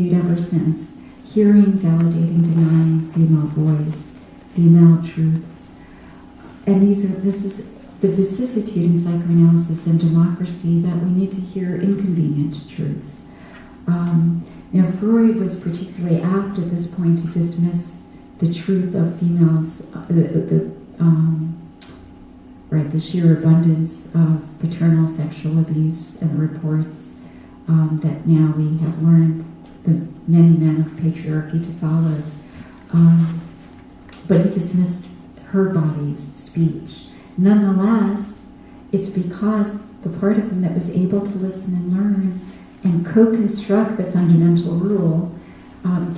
ever since. Hearing, validating, denying, female voice, female truths. And this is the vicissitude in psychoanalysis and democracy, that we need to hear inconvenient truths. Freud was particularly apt at this point to dismiss the truth of females, the sheer abundance of paternal sexual abuse and the reports that now we have learned the many men of patriarchy to follow. But he dismissed her body's speech. Nonetheless, it's because the part of him that was able to listen and learn and co-construct the fundamental rule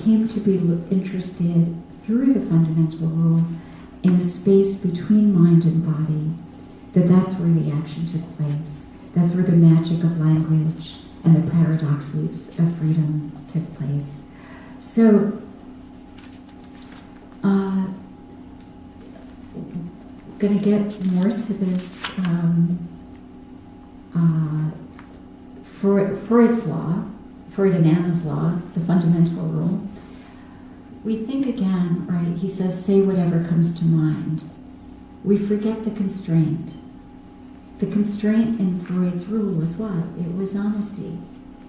came to be interested through the fundamental rule in a space between mind and body, that's where the action took place. That's where the magic of language and the paradoxes of freedom took place. So, going to get more to this. Freud's law, Freud and Anna's law, the fundamental rule. We think again, right? He says, say whatever comes to mind. We forget the constraint. The constraint in Freud's rule was what? It was honesty.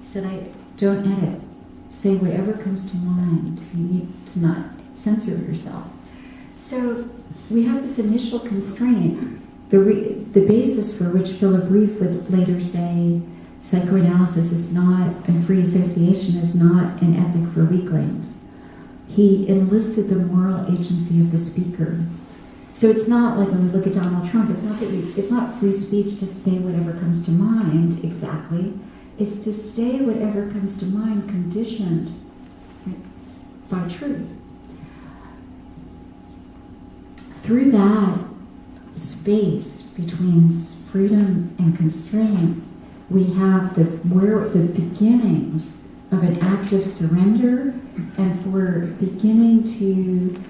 He said, don't edit. Say whatever comes to mind. You need to not censor yourself. So we have this initial constraint, the basis for which Philip Reif would later say psychoanalysis is not, and free association is not an ethic for weaklings. He enlisted the moral agency of the speaker. So it's not like when we look at Donald Trump, it's not free speech to say whatever comes to mind exactly. It's to say whatever comes to mind conditioned, right, by truth. Through that space between freedom and constraint, we have the beginnings of an active surrender, and for beginning to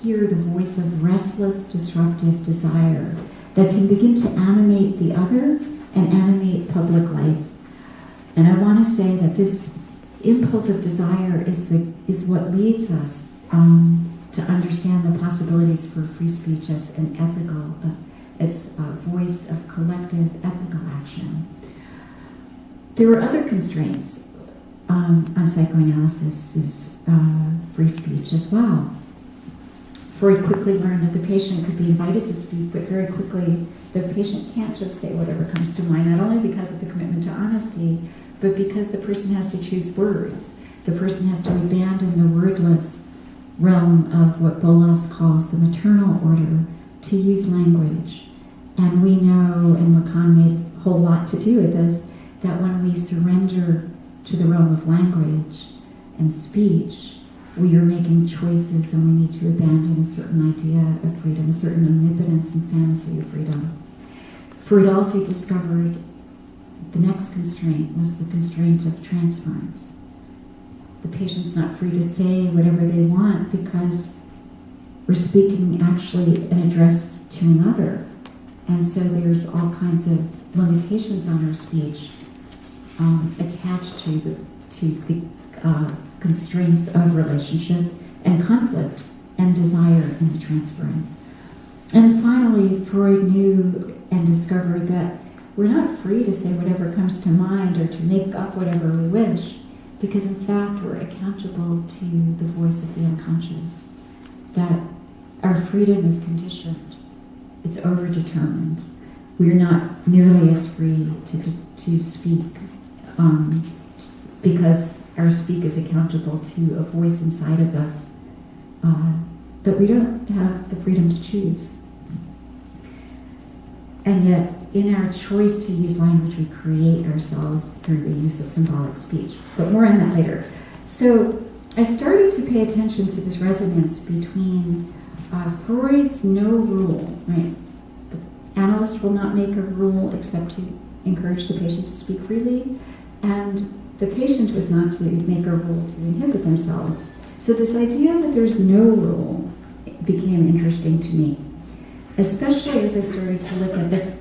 hear the voice of restless, disruptive desire that can begin to animate the other and animate public life. And I want to say that this impulse of desire is what leads us to understand the possibilities for free speech as an ethical, as a voice of collective ethical action. There are other constraints on psychoanalysis' free speech as well. Freud quickly learned that the patient could be invited to speak, but very quickly the patient can't just say whatever comes to mind, not only because of the commitment to honesty, but because the person has to choose words. The person has to abandon the wordless realm of what Bolas calls the maternal order to use language. And we know, and Lacan made a whole lot to do with this, that when we surrender to the realm of language and speech, we are making choices, and we need to abandon a certain idea of freedom, a certain omnipotence and fantasy of freedom. Freud also discovered the next constraint was the constraint of transference. The patient's not free to say whatever they want because we're speaking actually an address to another. And so there's all kinds of limitations on our speech attached to the constraints of relationship and conflict and desire in the transference. And finally, Freud knew and discovered that we're not free to say whatever comes to mind or to make up whatever we wish, because in fact we're accountable to the voice of the unconscious, that our freedom is conditioned, it's overdetermined. We're not nearly as free to speak because our speak is accountable to a voice inside of us that we don't have the freedom to choose. And yet, in our choice to use language, we create ourselves through the use of symbolic speech. But more on that later. So I started to pay attention to this resonance between Freud's no rule, right? The analyst will not make a rule except to encourage the patient to speak freely, and the patient was not to make a rule to inhibit themselves. So this idea that there's no rule became interesting to me, especially as I started to look at the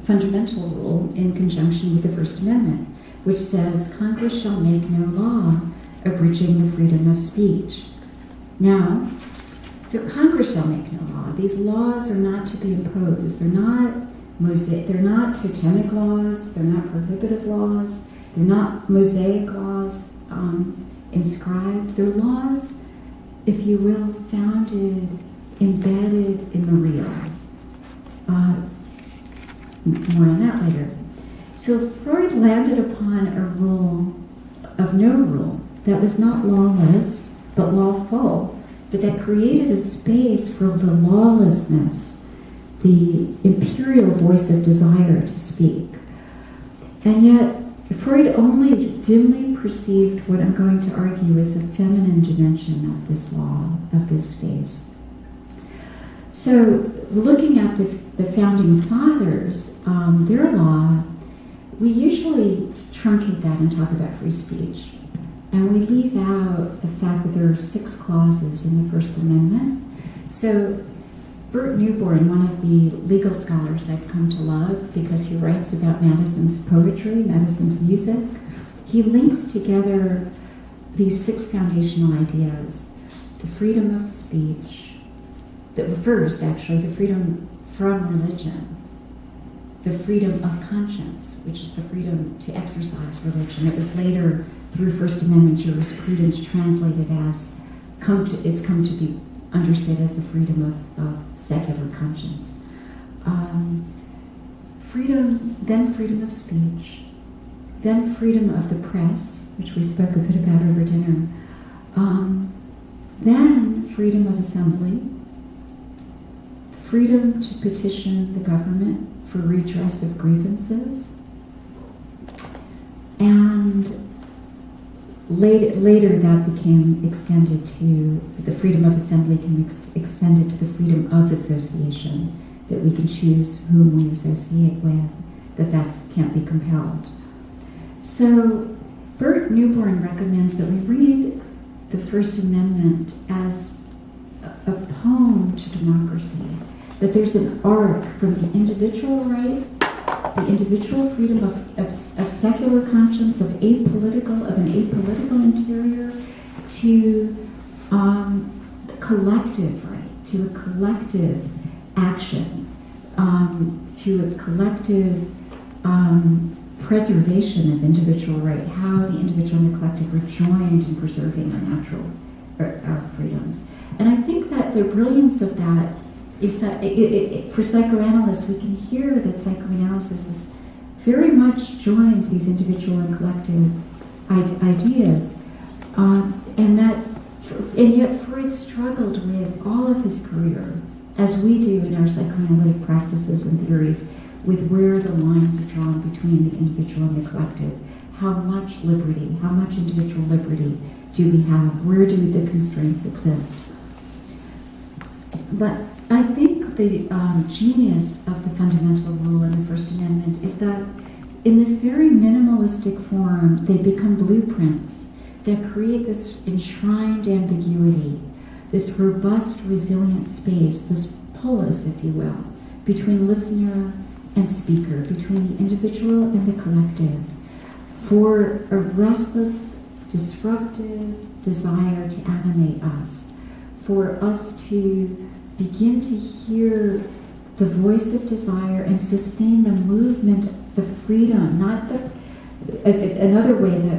fundamental rule in conjunction with the First Amendment, which says, Congress shall make no law abridging the freedom of speech. Now, so Congress shall make no law. These laws are not to be imposed. They're not they're not totemic laws. They're not prohibitive laws. They're not Mosaic laws inscribed. They're laws, if you will, founded, embedded in the real. More on that later. So Freud landed upon a rule of no rule that was not lawless, but lawful, but that created a space for the lawlessness, the imperial voice of desire to speak. And yet, Freud only dimly perceived what I'm going to argue is the feminine dimension of this law, of this space. So, looking at the founding fathers, their law, we usually truncate that and talk about free speech. And we leave out the fact that there are 6 clauses in the First Amendment. So, Bert Newborn, one of the legal scholars I've come to love because he writes about Madison's poetry, Madison's music, he links together these 6 foundational ideas. The freedom of speech, the freedom from religion, the freedom of conscience, which is the freedom to exercise religion. It was later, through First Amendment jurisprudence, translated as, it's come to be understood as the freedom of secular conscience. Then freedom of speech, then freedom of the press, which we spoke a bit about over dinner, then freedom of assembly, freedom to petition the government for redress of grievances, and later that became extended to, the freedom of assembly can be extended to the freedom of association, that we can choose whom we associate with, that can't be compelled. So Bert Newborn recommends that we read the First Amendment as a poem to democracy, that there's an arc from the individual right, the individual freedom of secular conscience, of an apolitical interior, to the collective right, to a collective action, to a collective preservation of individual right, how the individual and the collective are joined in preserving our freedoms. And I think that the brilliance of that is that for psychoanalysts, we can hear that psychoanalysis very much joins these individual and collective ideas, and yet Freud struggled with all of his career, as we do in our psychoanalytic practices and theories, with where the lines are drawn between the individual and the collective. How much liberty, how much individual liberty do we have? Where do the constraints exist? But I think the genius of the fundamental rule in the First Amendment is that in this very minimalistic form, they become blueprints that create this enshrined ambiguity, this robust, resilient space, this polis, if you will, between listener and speaker, between the individual and the collective, for a restless, disruptive desire to animate us, for us to begin to hear the voice of desire and sustain the movement, the freedom, not the. Another way that